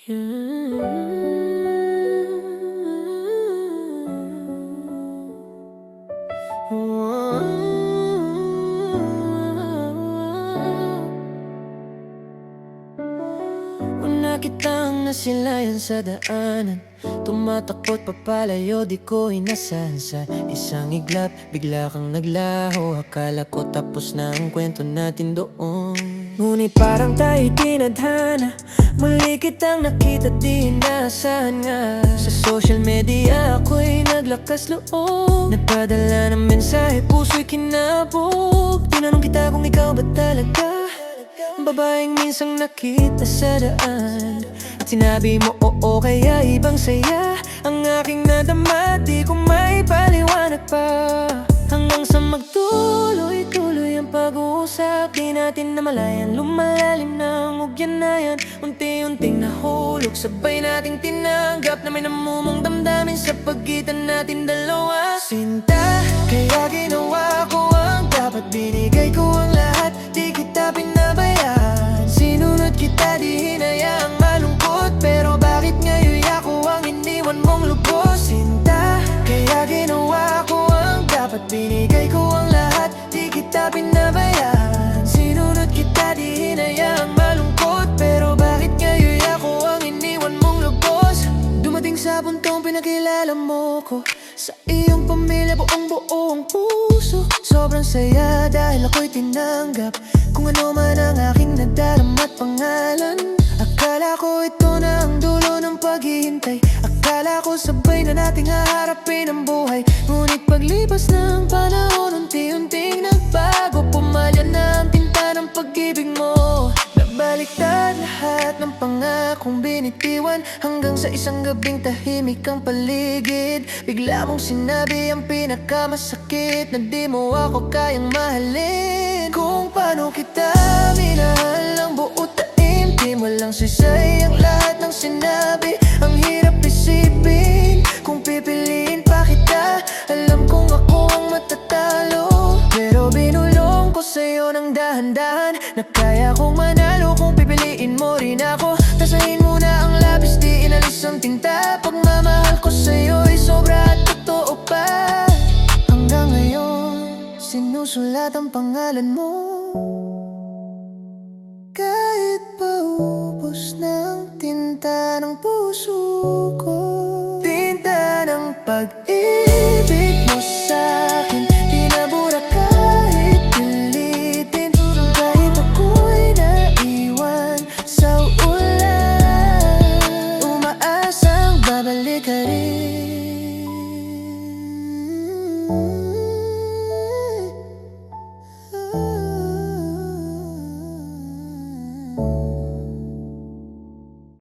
Una kitang nasilayan sa daanan, tumatakot papalayo, di ko inasahan. Sa isang iglap, bigla kang naglaho. Akala ko tapos na ang kwento natin doon, ngunit parang tayo'y tinadhana. Muli kitang nakita, di inaasahan nga. Sa social media ako'y naglakas loob, nagpadala ng mensahe, puso'y kinabog. Tinanong kita kung ikaw ba talaga babaeng minsang nakita sa daan, at sinabi mo oo, kaya ibang saya ang aking nadama. Di ko may paliwanag pa, hanggang sa magtuloy-tuloy ang pag-uusap. Di natin namalayan, lumalalim ng ugnayan. Unti-unting nahulog, sabay nating tinanggap na may namumong damdamin sa pagitan natin dalawa. Sinta, kaya ginawa ko ang dapat, binigay ko ang lahat, di kita pinabayaan. Sinunod kita, di hinayaang malungkot, pero bakit ngayon ako ang iniwan mong lubos? Sinta, kaya ginawa ko ang dapat, binigay ko ang lahat, di kita pinabayaan. Sinunod kita, di hinayaang malungkot, pero bakit ngayon ako ang iniwan mong lubos? Dumating sa puntong pinakilala mo ko, sa iyong pamilya buong-buo ang puso. Sobrang saya dahil ako'y tinanggap kung ano man ang aking nadarama at pangalan. Akala ko ito na ang dulo ng paghihintay, akala ko sabay na nating haharapin ang buhay. Ngunit paglipas ng panahon, unti-unting nagbago. Pumalya na ang tinta ng pag-ibig mo, nabaliktad lahat ng pangakong binitiwan. Hanggang sa isang gabing tahimik ang paligid, bigla mong sinabi ang pinakamasakit, na di mo ako kayang mahalin. Kung paano kita minahal ang buo taim, di mo lang saysay ang lahat ng sinabi. Ang hirap isipin, kung pipiliin pa kita, alam kong ako ang matatalo. Pero binulong ko sa'yo ng dahan-dahan, na kaya kong manalo kung pipiliin mo rin ako. Tasahin mo na ang labis, di inalis ang tinta. Pagmamahal ko sa'yo'y sobra at totoo pa. Hanggang ngayon, sinusulat ang pangalan mo, kahit paubos ng tinta ng puso ko. Tinta ng